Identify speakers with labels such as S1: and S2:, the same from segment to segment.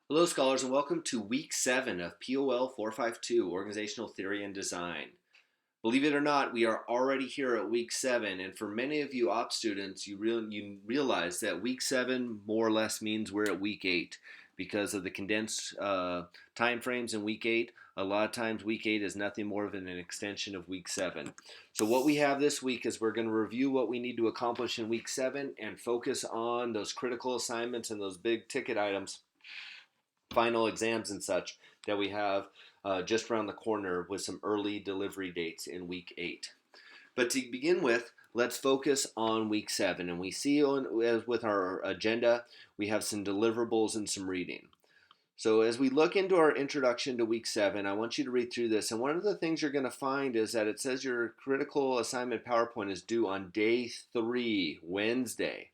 S1: Hello, scholars, and welcome to Week 7 of POL 452 Organizational Theory and Design. Believe it or not, we are already here at Week 7, and for many of you op students, you realize that Week 7 more or less means we're at Week 8 because of the condensed time frames in Week 8. A lot of times, Week 8 is nothing more than an extension of Week 7. So, what we have this week is we're going to review what we need to accomplish in Week 7 and focus on those critical assignments and those big ticket items, final exams and such that we have just around the corner with some early delivery dates in week 8. But to begin with, let's focus on week 7. And we see with our agenda, we have some deliverables and some reading. So as we look into our introduction to week 7, I want you to read through this. And one of the things you're going to find is that it says your critical assignment PowerPoint is due on day 3, Wednesday.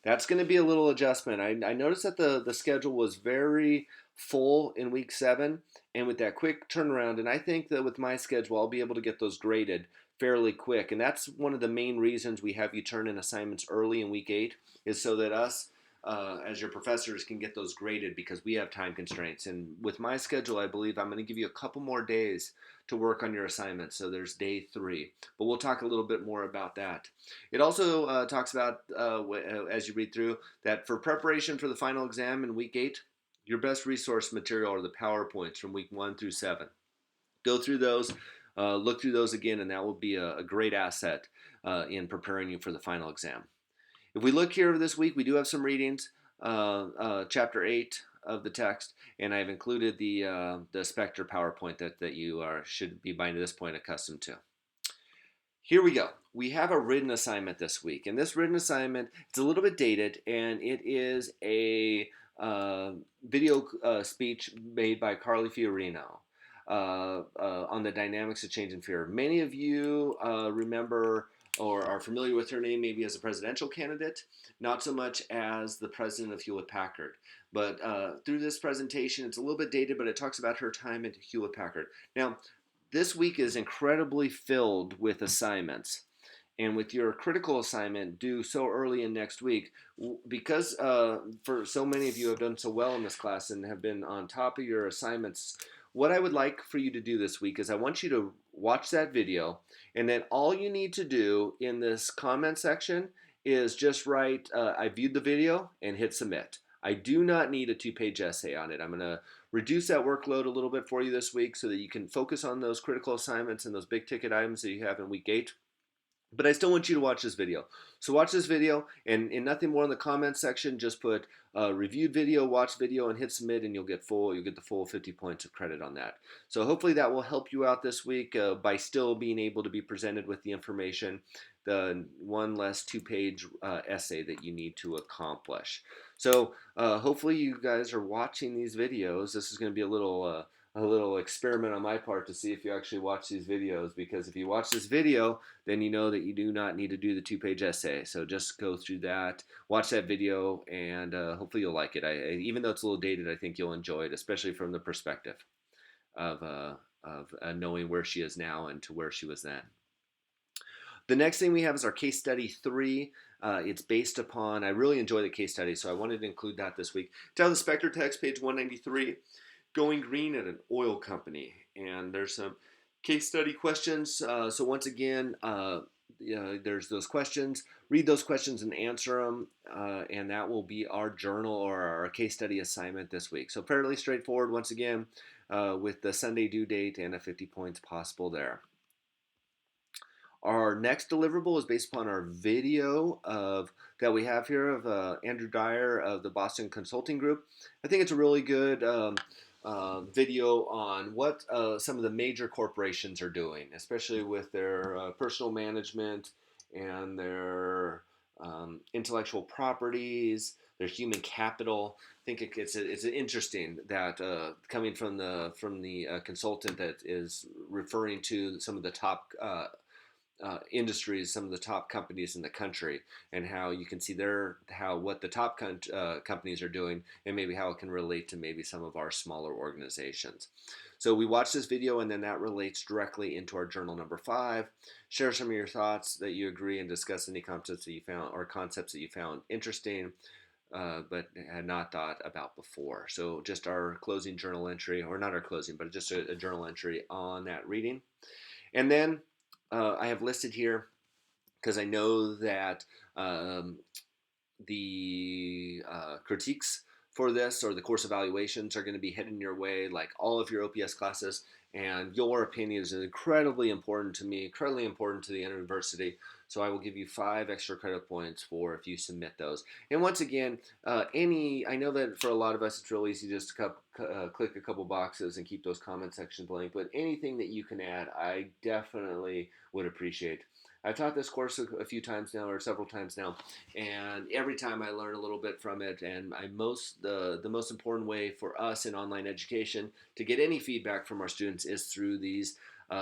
S1: That's going to be a little adjustment. I noticed that the schedule was very full in week 7, and with that quick turnaround, and I think that with my schedule, I'll be able to get those graded fairly quick. And that's one of the main reasons we have you turn in assignments early in week 8, is so that us, as your professors, can get those graded because we have time constraints. And with my schedule, I believe I'm going to give you a couple more days to work on your assignments. So there's day 3, but we'll talk a little bit more about that. It also talks about, as you read through, that for preparation for the final exam in week 8, your best resource material are the PowerPoints from week 1 through 7. Go through those, look through those again, and that will be a great asset in preparing you for the final exam. If we look here this week, we do have some readings, chapter 8 of the text, and I've included the Spectre PowerPoint that you should be by this point accustomed to. Here we go. We have a written assignment this week, and this written assignment, it's a little bit dated, and it is a video speech made by Carly Fiorino on the dynamics of change and fear. Many of you remember or are familiar with her name maybe as a presidential candidate, not so much as the president of Hewlett-Packard. But through this presentation, it's a little bit dated, but it talks about her time at Hewlett-Packard. Now, this week is incredibly filled with assignments. And with your critical assignment due so early in next week, because for so many of you have done so well in this class and have been on top of your assignments, what I would like for you to do this week is I want you to watch that video, and then all you need to do in this comment section is just write, I viewed the video, and hit submit. I do not need a 2-page essay on it. I'm going to reduce that workload a little bit for you this week so that you can focus on those critical assignments and those big ticket items that you have in week 8. But I still want you to watch this video. So watch this video, and in nothing more in the comments section, just put reviewed video, watch video, and hit submit, and you'll get the full 50 points of credit on that. So hopefully that will help you out this week by still being able to be presented with the information, the one less 2-page essay that you need to accomplish. So hopefully you guys are watching these videos. This is going to be a little experiment on my part to see if you actually watch these videos, because if you watch this video, then you know that you do not need to do the 2-page essay. So just go through that, watch that video, and hopefully you'll like it. Even though it's a little dated, I think you'll enjoy it, especially from the perspective of knowing where she is now and to where she was then. The next thing we have is our case study 3. It's based upon, I really enjoy the case study, so I wanted to include that this week. It's out of the Spectre text, page 193. Going green at an oil company, and there's some case study questions. So once again, there's those questions. Read those questions and answer them, and that will be our journal or our case study assignment this week. So fairly straightforward once again, with the Sunday due date and a 50 points possible there. Our next deliverable is based upon our video that we have here of Andrew Dyer of the Boston Consulting Group. I think it's a really good video on what some of the major corporations are doing, especially with their personal management and their intellectual properties, their human capital. I think it's interesting that coming from the consultant that is referring to some of the top industries, some of the top companies in the country, and how you can see what the top companies are doing, and maybe how it can relate to maybe some of our smaller organizations. So we watch this video, and then that relates directly into our journal number 5. Share some of your thoughts that you agree, and discuss any concepts that you found interesting. but had not thought about before. So just our closing journal entry, or not our closing, but just a journal entry on that reading. And then I have listed here, because I know that um, the critiques for this or the course evaluations are going to be heading your way, like all of your OPS classes, and your opinion is incredibly important to me, incredibly important to the university. So I will give you 5 extra credit points for if you submit those. And once again, I know that for a lot of us it's real easy just to click a couple boxes and keep those comment sections blank, but anything that you can add, I definitely would appreciate. I've taught this course a few times now, or several times now, and every time I learn a little bit from it. And the most important way for us in online education to get any feedback from our students is through these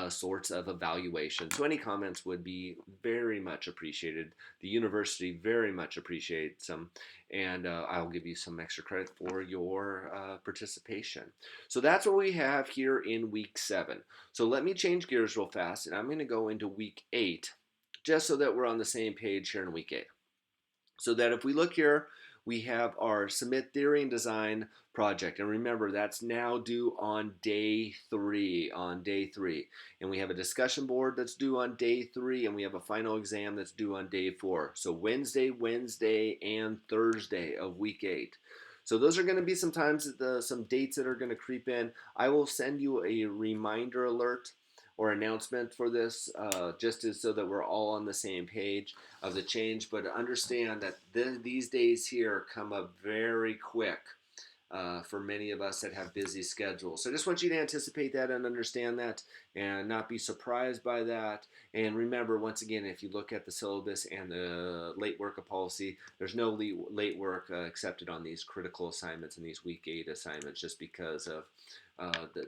S1: sorts of evaluations. So any comments would be very much appreciated. The university very much appreciates them, and I'll give you some extra credit for your participation. So that's what we have here in week 7. So let me change gears real fast, and I'm going to go into week 8, just so that we're on the same page here in week 8. So that if we look here, we have our submit theory and design project. And remember, that's now due on day 3, And we have a discussion board that's due on day 3, and we have a final exam that's due on day 4. So Wednesday, and Thursday of week 8. So those are going to be some dates that are going to creep in. I will send you a reminder alert or announcement for this, so that we're all on the same page of the change. But understand that these days here come up very quick for many of us that have busy schedules. So I just want you to anticipate that and understand that and not be surprised by that. And remember, once again, if you look at the syllabus and the late work of policy, there's no late work accepted on these critical assignments and these week 8 assignments, just because of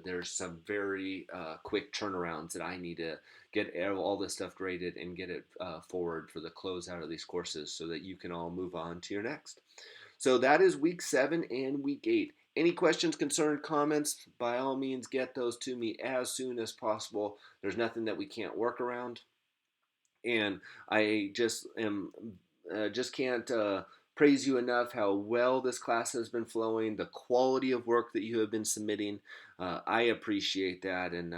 S1: there's some very quick turnarounds that I need to get all this stuff graded and get it forward for the closeout of these courses so that you can all move on to your next. So that is week 7 and week 8. Any questions, concerns, comments, by all means get those to me as soon as possible. There's nothing that we can't work around. And I just can't praise you enough how well this class has been flowing, the quality of work that you have been submitting. I appreciate that, and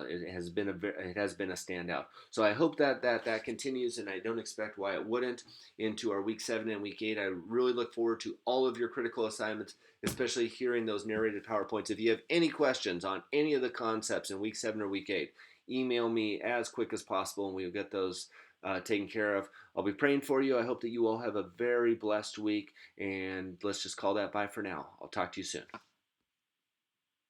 S1: it has been a standout. So I hope that continues, and I don't expect why it wouldn't into our week 7 and week 8. I really look forward to all of your critical assignments, especially hearing those narrated PowerPoints. If you have any questions on any of the concepts in week 7 or week 8, email me as quick as possible, and we'll get those taken care of. I'll be praying for you. I hope that you all have a very blessed week, and let's just call that bye for now. I'll talk to you soon.